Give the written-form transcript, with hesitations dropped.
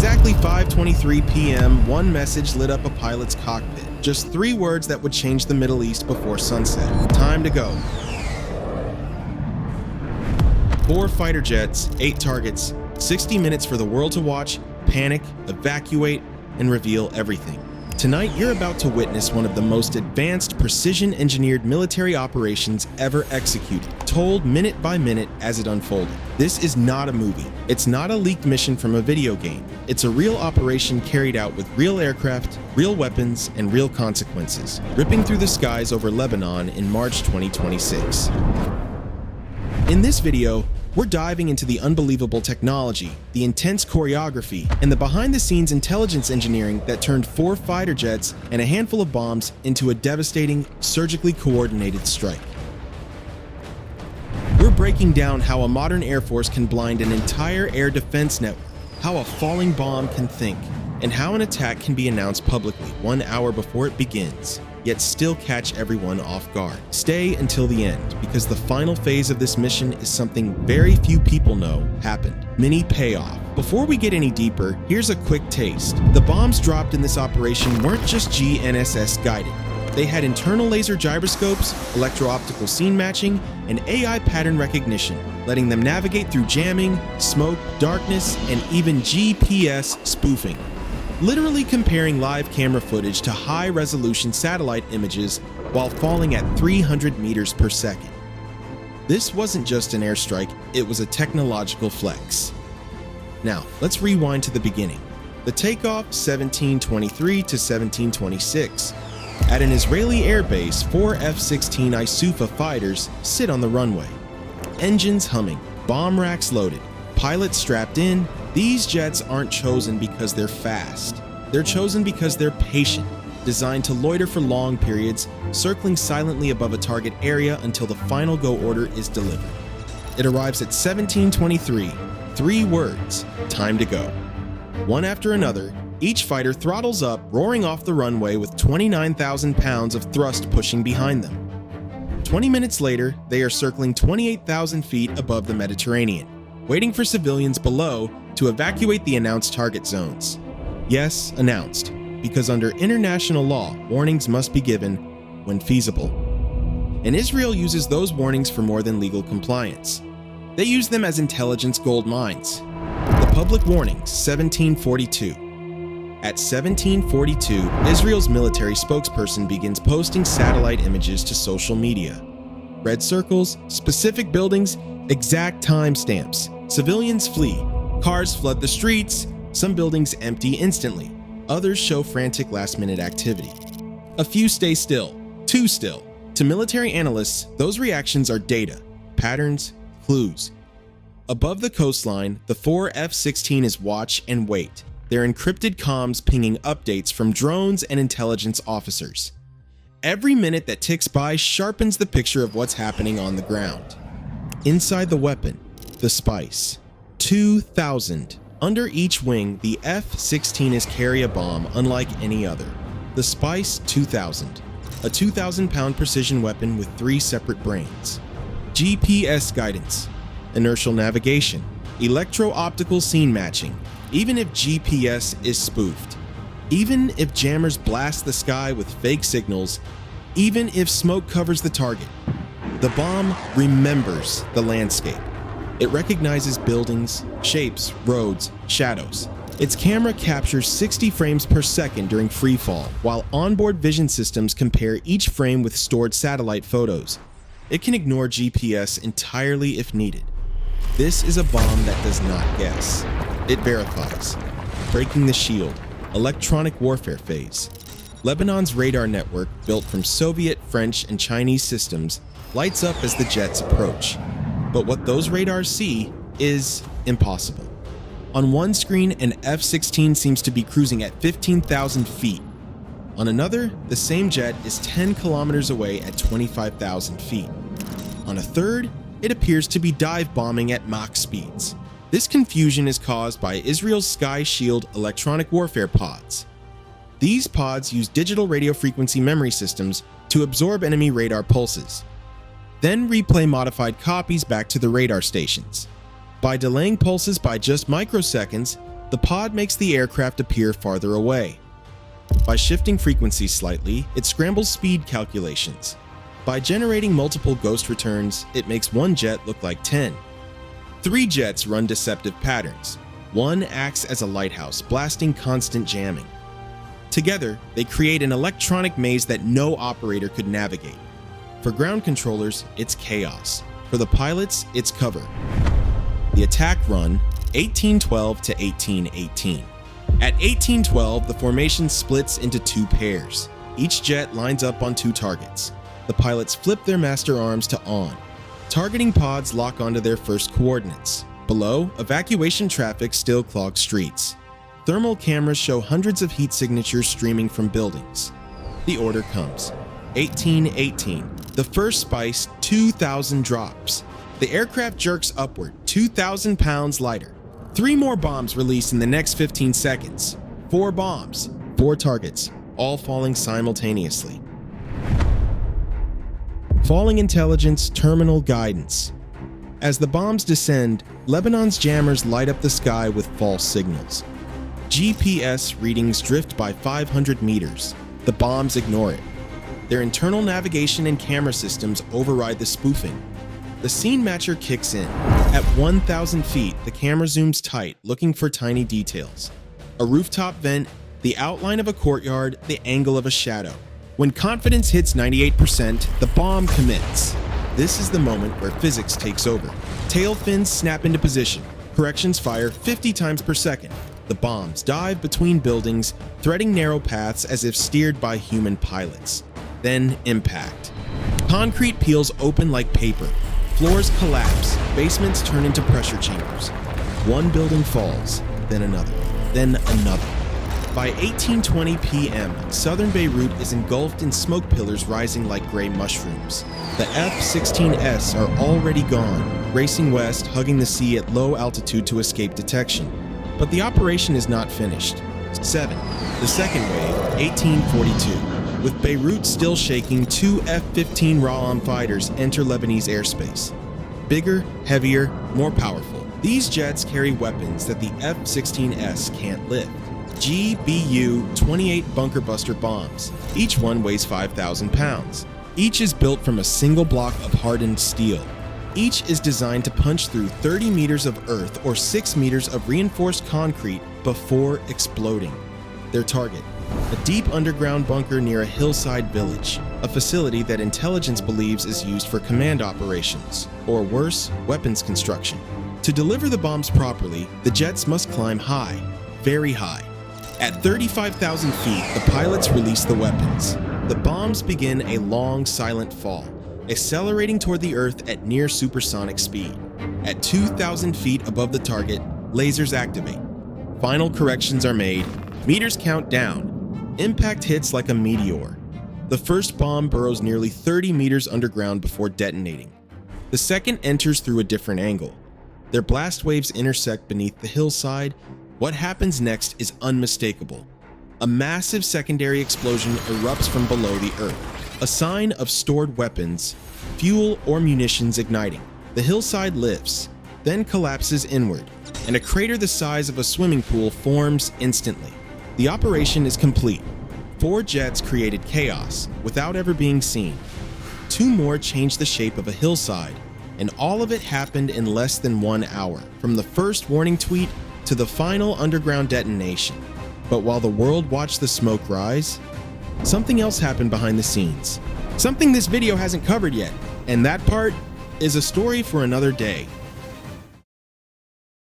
exactly 5:23 p.m., one message lit up a pilot's cockpit. Just 3 words that would change the Middle East before sunset. Time to go. 4 fighter jets, 8 targets, 60 minutes for the world to watch, panic, evacuate, and reveal everything. Tonight, you're about to witness one of the most advanced, precision-engineered military operations ever executed, told minute by minute as it unfolded. This is not a movie. It's not a leaked mission from a video game. It's a real operation carried out with real aircraft, real weapons, and real consequences, ripping through the skies over Lebanon in March 2026. In this video, we're diving into the unbelievable technology, the intense choreography, and the behind-the-scenes intelligence engineering that turned 4 fighter jets and a handful of bombs into a devastating, surgically coordinated strike. We're breaking down how a modern Air Force can blind an entire air defense network, how a falling bomb can think, and how an attack can be announced publicly 1 hour before it begins, yet still catch everyone off guard. Stay until the end, because the final phase of this mission is something very few people know happened. Mini payoff. Before we get any deeper, here's a quick taste. The bombs dropped in this operation weren't just GNSS guided. They had internal laser gyroscopes, electro-optical scene matching, and AI pattern recognition, letting them navigate through jamming, smoke, darkness, and even GPS spoofing. Literally comparing live camera footage to high-resolution satellite images while falling at 300 meters per second. This wasn't just an airstrike, it was a technological flex. Now, let's rewind to the beginning. The Takeoff 1723 to 1726. At an Israeli airbase, 4 F-16 Isufa fighters sit on the runway. Engines humming, bomb racks loaded, pilots strapped in. These jets aren't chosen because they're fast. They're chosen because they're patient, designed to loiter for long periods, circling silently above a target area until the final go order is delivered. It arrives at 1723, 3 words, time to go. One after another, each fighter throttles up, roaring off the runway with 29,000 pounds of thrust pushing behind them. 20 minutes later, they are circling 28,000 feet above the Mediterranean, waiting for civilians below to evacuate the announced target zones. Yes, announced, because under international law, warnings must be given when feasible. And Israel uses those warnings for more than legal compliance. They use them as intelligence gold mines. The public warnings, 1742. At 1742, Israel's military spokesperson begins posting satellite images to social media. Red circles, specific buildings, exact timestamps. Civilians flee. Cars flood the streets. Some buildings empty instantly. Others show frantic last-minute activity. A few stay still, too still. To military analysts, those reactions are data, patterns, clues. Above the coastline, the 4 F-16 is watch and wait. Their encrypted comms pinging updates from drones and intelligence officers. Every minute that ticks by sharpens the picture of what's happening on the ground. Inside the weapon, the spice. 2,000. Under each wing, the F-16 is carry a bomb unlike any other. The Spice 2000, a 2,000-pound precision weapon with 3 separate brains. GPS guidance, inertial navigation, electro-optical scene matching, even if GPS is spoofed, even if jammers blast the sky with fake signals, even if smoke covers the target. The bomb remembers the landscape. It recognizes buildings, shapes, roads, shadows. Its camera captures 60 frames per second during freefall, while onboard vision systems compare each frame with stored satellite photos. It can ignore GPS entirely if needed. This is a bomb that does not guess. It verifies. Breaking the shield, electronic warfare phase. Lebanon's radar network, built from Soviet, French, and Chinese systems, lights up as the jets approach. But what those radars see is impossible. On one screen, an F-16 seems to be cruising at 15,000 feet. On another, the same jet is 10 kilometers away at 25,000 feet. On a third, it appears to be dive bombing at Mach speeds. This confusion is caused by Israel's Sky Shield electronic warfare pods. These pods use digital radio frequency memory systems to absorb enemy radar pulses, then replay modified copies back to the radar stations. By delaying pulses by just microseconds, The pod makes the aircraft appear farther away. By shifting frequencies slightly, it scrambles speed calculations. By generating multiple ghost returns, it makes one jet look like 10. 3 jets run deceptive patterns. One acts as a lighthouse, blasting constant jamming. Together, they create an electronic maze that no operator could navigate. For ground controllers, it's chaos. For the pilots, it's cover. The attack run, 1812 to 1818. At 1812, the formation splits into 2 pairs. Each jet lines up on 2 targets. The pilots flip their master arms to on. Targeting pods lock onto their first coordinates. Below, evacuation traffic still clogs streets. Thermal cameras show hundreds of heat signatures streaming from buildings. The order comes. 1818. The first spice, 2,000 drops. The aircraft jerks upward, 2,000 pounds lighter. 3 more bombs released in the next 15 seconds. 4 bombs, 4 targets, all falling simultaneously. Falling intelligence, terminal guidance. As the bombs descend, Lebanon's jammers light up the sky with false signals. GPS readings drift by 500 meters. The bombs ignore it. Their internal navigation and camera systems override the spoofing. The scene matcher kicks in. At 1,000 feet, the camera zooms tight, looking for tiny details. A rooftop vent, the outline of a courtyard, the angle of a shadow. When confidence hits 98%, the bomb commits. This is the moment where physics takes over. Tail fins snap into position. Corrections fire 50 times per second. The bombs dive between buildings, threading narrow paths as if steered by human pilots. Then impact. Concrete peels open like paper. Floors collapse. Basements turn into pressure chambers. One building falls, then another, then another. By 18:20 p.m., southern Beirut is engulfed in smoke pillars rising like gray mushrooms. The F-16s are already gone, racing west, hugging the sea at low altitude to escape detection. But the operation is not finished. 7. The second wave, 1842. With Beirut still shaking, 2 F-15 Ra'am fighters enter Lebanese airspace. Bigger, heavier, more powerful. These jets carry weapons that the F-16S can't lift. GBU-28 bunker buster bombs. Each one weighs 5,000 pounds. Each is built from a single block of hardened steel. Each is designed to punch through 30 meters of earth or 6 meters of reinforced concrete before exploding. Their target: a deep underground bunker near a hillside village, a facility that intelligence believes is used for command operations, or worse, weapons construction. To deliver the bombs properly, the jets must climb high, very high. At 35,000 feet, the pilots release the weapons. The bombs begin a long, silent fall, accelerating toward the Earth at near supersonic speed. At 2,000 feet above the target, lasers activate. Final corrections are made. Meters count down. Impact hits like a meteor. The first bomb burrows nearly 30 meters underground before detonating. The second enters through a different angle. Their blast waves intersect beneath the hillside. What happens next is unmistakable. A massive secondary explosion erupts from below the Earth, a sign of stored weapons, fuel, or munitions igniting. The hillside lifts, then collapses inward, and a crater the size of a swimming pool forms instantly. The operation is complete. 4 jets created chaos without ever being seen. 2 more changed the shape of a hillside, and all of it happened in less than 1 hour, from the first warning tweet to the final underground detonation. But while the world watched the smoke rise, something else happened behind the scenes. Something this video hasn't covered yet, and that part is a story for another day.